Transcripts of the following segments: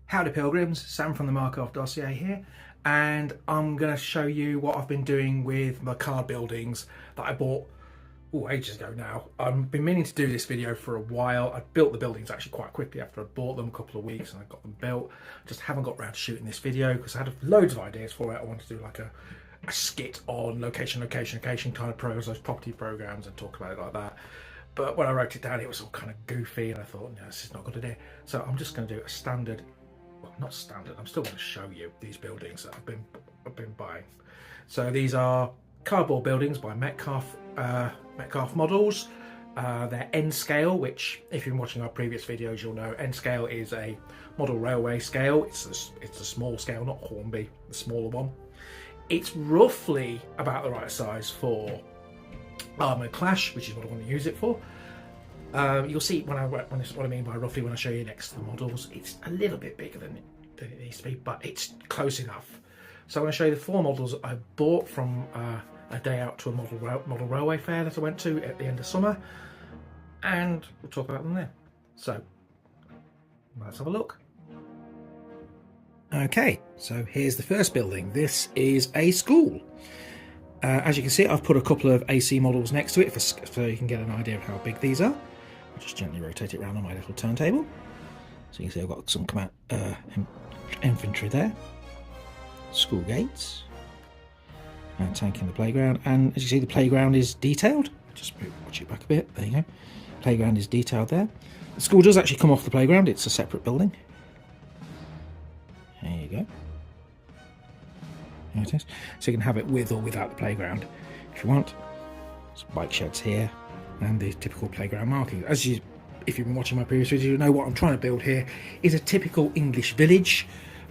Howdy Pilgrims, Sam from the Markov Dossier here, and I'm going to show you what I've been doing with my card buildings that I bought ages ago now. I've been meaning to do this video for a while. I built the buildings actually quite quickly after I bought them, a couple of weeks, and I got them built. Just haven't got around to shooting this video because I had loads of ideas for it. I wanted to do like a skit on location kind of programs, those property programs, and talk about it like that. But when I wrote it down, it was all kind of goofy, and I thought, no, this is not a good idea. So I'm just going to do a standard. Well, not standard. I'm still going to show you these buildings that I've been buying. So these are cardboard buildings by Metcalfe models. They're N scale, which if you've been watching our previous videos, you'll know N scale is a model railway scale. It's a small scale, not Hornby, the smaller one. It's roughly about the right size for Armoured Clash, which is what I want to use it for. You'll see what I mean by roughly when I show you next to the models. It's a little bit bigger than it needs to be, but it's close enough. So I'm going to show you the 4 models I bought from a day out to a model railway fair that I went to at the end of summer, and we'll talk about them there. So let's have a look. Okay, so here's the first building. This is a school. As you can see, I've put a couple of AC models next to it so you can get an idea of how big these are. I'll just gently rotate it around on my little turntable. So you can see I've got some infantry there. School gates. And tank in the playground. And as you see, the playground is detailed. Just watch it back a bit. There you go. Playground is detailed there. The school does actually come off the playground. It's a separate building. There you go. There it is. So you can have it with or without the playground if you want. Some bike sheds here and the typical playground markings. If you've been watching my previous video, you know what I'm trying to build here is a typical English village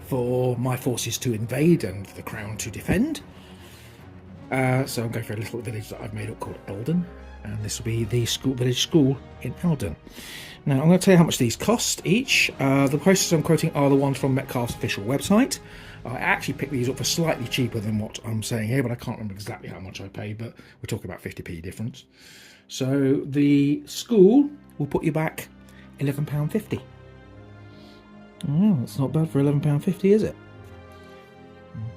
for my forces to invade and the crown to defend. So I'm going for a little village that I've made up called Eldon, and this will be the village school in Eldon. Now I'm going to tell you how much these cost each. The prices I'm quoting are the ones from Metcalfe's official website. I actually picked these up for slightly cheaper than what I'm saying here, but I can't remember exactly how much I paid, but we're talking about 50p difference. So the school will put you back £11.50. Oh, that's not bad for £11.50, is it?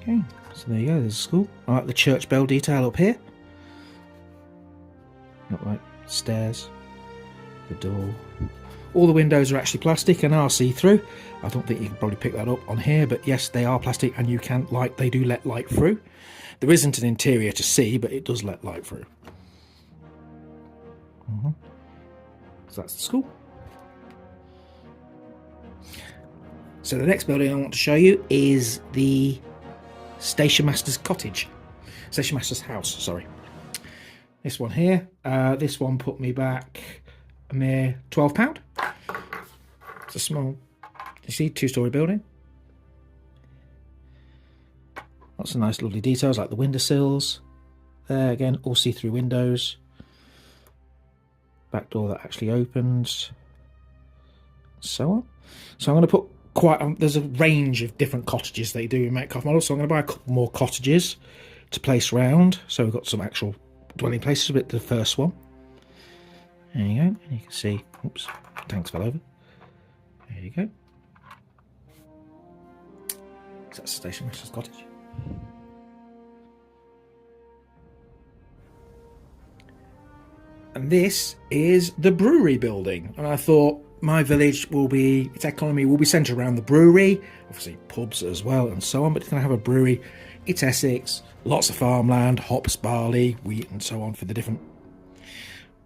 Okay, so there you go, there's a school. I like the church bell detail up here. Not like stairs, the door. All the windows are actually plastic and are see-through. I don't think you can probably pick that up on here, but yes, they are plastic and they do let light through. There isn't an interior to see, but it does let light through. So that's the school. So the next building I want to show you is the Station Master's cottage. Station Master's house, sorry. This one here. This one put me back a mere £12. It's a small, you see, 2-storey building. Lots of nice lovely details like the windowsills. There again, all see-through windows. Back door that actually opens. So on. So I'm going to put there's a range of different cottages they do in Metcalfe models, so I'm going to buy a couple more cottages to place round. So we've got some actual dwelling places with the first one. There you go, and you can see, oops, tanks fell over. There you go. So that's the Station Master's cottage. And this is the brewery building. And I thought my village its economy will be centred around the brewery, obviously pubs as well and so on, but it's going to have a brewery. It's Essex, lots of farmland, hops, barley, wheat and so on for the different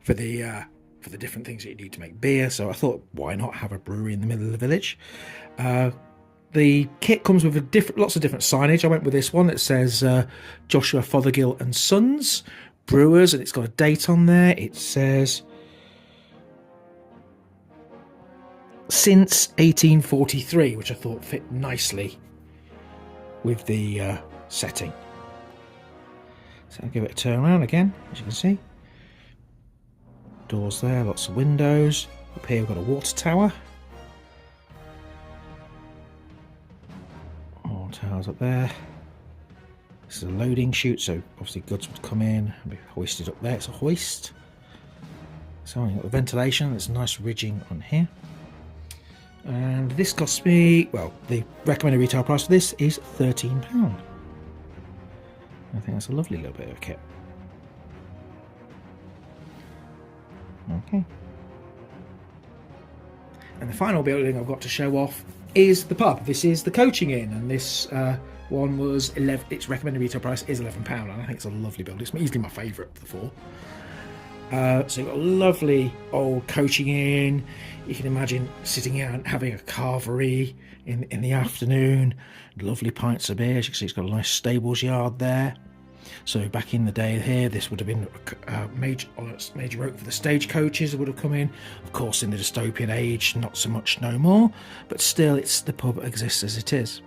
things that you need to make beer. So I thought, why not have a brewery in the middle of the village? The kit comes with lots of different signage. I went with this one that says Joshua Fothergill and Sons Brewers, and it's got a date on there. It says since 1843, which I thought fit nicely with the setting. So I'll give it a turn around again, as you can see. Doors there, lots of windows. Up here we've got a water tower. More towers up there. This is a loading chute, so obviously goods would come in and be hoisted up there. It's a hoist. So you've got the ventilation, there's a nice ridging on here. And this cost me, well, the recommended retail price for this is £13. I think that's a lovely little bit of a kit. Okay. And the final building I've got to show off is the pub. This is the Coaching Inn, and this one was 11. Its recommended retail price is £11, and I think it's a lovely building. It's easily my favourite of the four. So you've got a lovely old Coaching Inn. You can imagine sitting out and having a carvery in the afternoon. Lovely pints of beer. As you can see, it's got a nice stables yard there. So back in the day here, this would have been a major route for the stagecoaches that would have come in. Of course, in the dystopian age, not so much no more, but still, the pub exists as it is,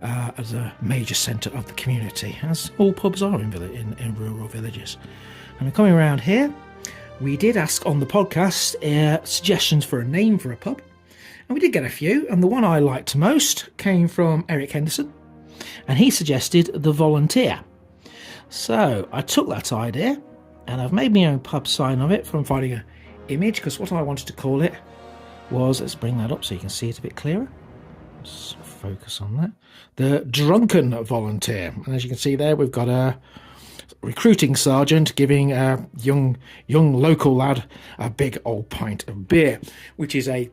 as a major centre of the community, as all pubs are in rural villages. And we're coming around here. We did ask on the podcast suggestions for a name for a pub, and we did get a few, and the one I liked most came from Eric Henderson, and he suggested the Volunteer. So I took that idea and I've made my own pub sign of it from finding an image, because what I wanted to call it was, let's bring that up so you can see it a bit clearer. Let's focus on that. The Drunken Volunteer. And as you can see there, we've got a recruiting sergeant giving a young local lad a big old pint of beer, which is a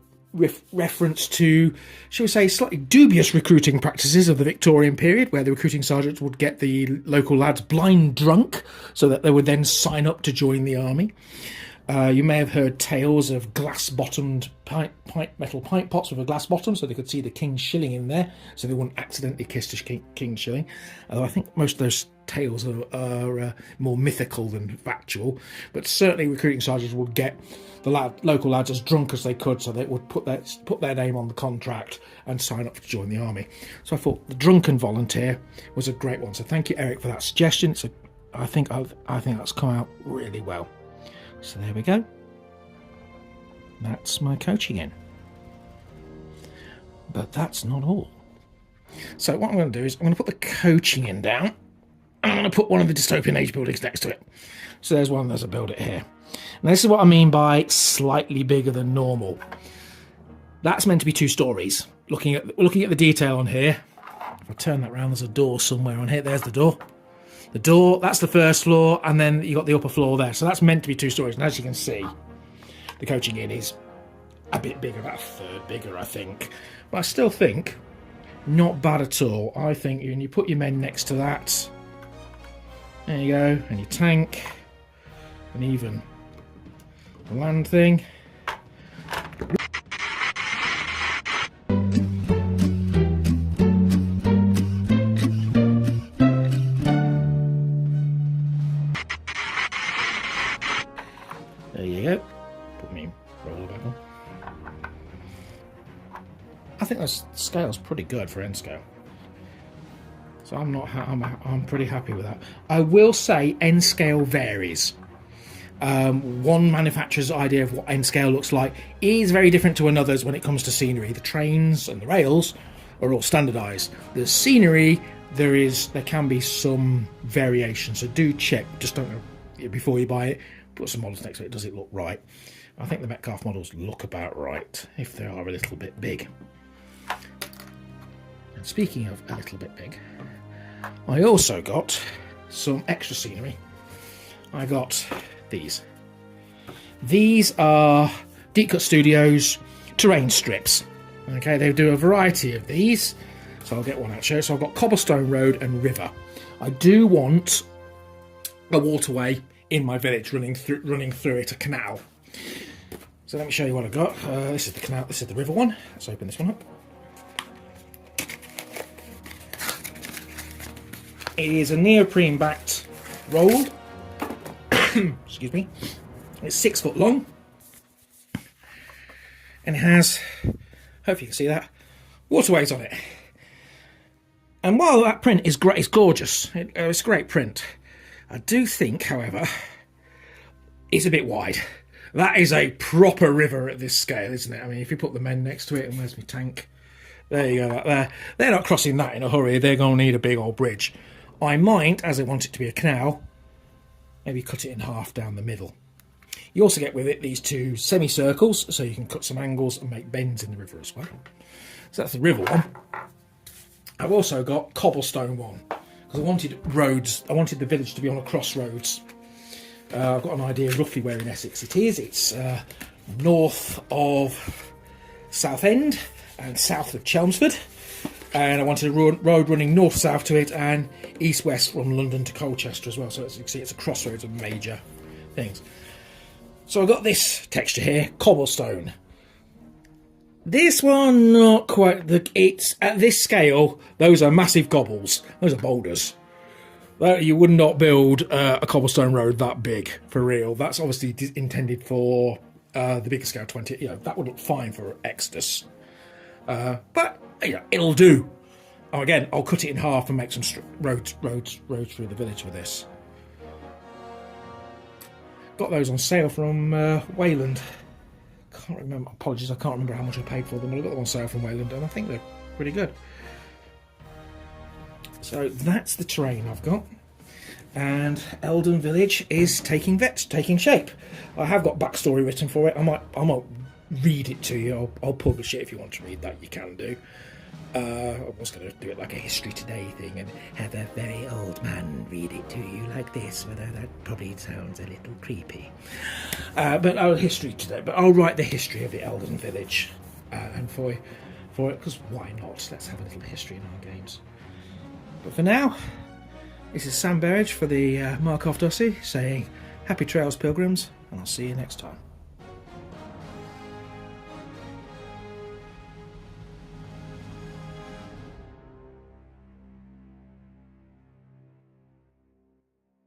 reference to, shall we say, slightly dubious recruiting practices of the Victorian period, where the recruiting sergeants would get the local lads blind drunk so that they would then sign up to join the army. You may have heard tales of glass-bottomed metal pint pots with a glass bottom, so they could see the king's shilling in there, so they wouldn't accidentally kiss the king's shilling. Although I think most of those tales are more mythical than factual, but certainly recruiting sergeants would get the local lads as drunk as they could, so they would put their name on the contract and sign up to join the army. So I thought the Drunken Volunteer was a great one. So thank you, Eric, for that suggestion. I think that's come out really well. So there we go. That's my Coaching Inn. But that's not all. So what I'm going to do is I'm going to put the Coaching Inn down. I'm going to put one of the dystopian age buildings next to it. So there's a build it here. Now this is what I mean by slightly bigger than normal. That's meant to be 2 stories. Looking at the detail on here. If I turn that around, there's a door somewhere on here. There's the door. The door, that's the first floor, and then you got the upper floor there. So that's meant to be 2 stories. And as you can see, the Coaching Inn is a bit bigger, about a third bigger, I think. But I still think not bad at all. I think when you put your men next to that, there you go, and your tank, and even the land thing. There you go. Put me roller back on. I think the scale's pretty good for end scale. So I'm pretty happy with that. I will say end scale varies. One manufacturer's idea of what end scale looks like is very different to another's when it comes to scenery. The trains and the rails are all standardised. The scenery, there can be some variation. So do check. Just don't know before you buy it. Put some models next to it. Does it look right? I think the Metcalfe models look about right, if they are a little bit big. And speaking of a little bit big, I also got some extra scenery. I got these. These are Deep Cut Studios terrain strips. Okay, they do a variety of these. So I'll get one out show. So I've got cobblestone road and river. I do want a waterway in my village running through it, a canal. So let me show you what I got. This is the canal. This is the river one. Let's open this one up. It is a neoprene backed roll. Excuse me. It's 6 foot long, and it has, hopefully you can see that, waterways on it. And while that print is great, it's gorgeous. It's a great print. I do think, however, it's a bit wide. That is a proper river at this scale, isn't it? I mean, if you put the men next to it, and where's my tank? There you go, that there. They're not crossing that in a hurry. They're going to need a big old bridge. I might, as I want it to be a canal, maybe cut it in half down the middle. You also get with it these two semicircles, so you can cut some angles and make bends in the river as well. So that's the river one. I've also got cobblestone one, because I wanted roads. I wanted the village to be on a crossroads. I've got an idea roughly where in Essex it is. It's north of Southend and south of Chelmsford. And I wanted a road running north-south to it and east-west from London to Colchester as well. So as you can see, it's a crossroads of major things. So I've got this texture here, cobblestone. This one, not quite. It's at this scale, those are massive gobbles. Those are boulders. You would not build a cobblestone road that big, for real. That's obviously intended for the bigger scale 20. You know, that would look fine for Exodus. But you know, it'll do. Oh, again, I'll cut it in half and make some roads through the village with this. Got those on sale from Wayland. Can't remember. Apologies, I can't remember how much I paid for them, but I got them on sale from Wayland, and I think they're pretty good. So that's the terrain I've got, and Eldon Village is taking shape. I have got backstory written for it. I might read it to you. I'll publish it if you want to read that. You can do. I was going to do it like a History Today thing and have a very old man read it to you like this, although that probably sounds a little creepy. But I'll History Today. But I'll write the history of the Eldon Village, and for it, because why not? Let's have a little history in our games. But for now, this is Sam Berridge for the Markov Dossier saying happy trails, pilgrims, and I'll see you next time.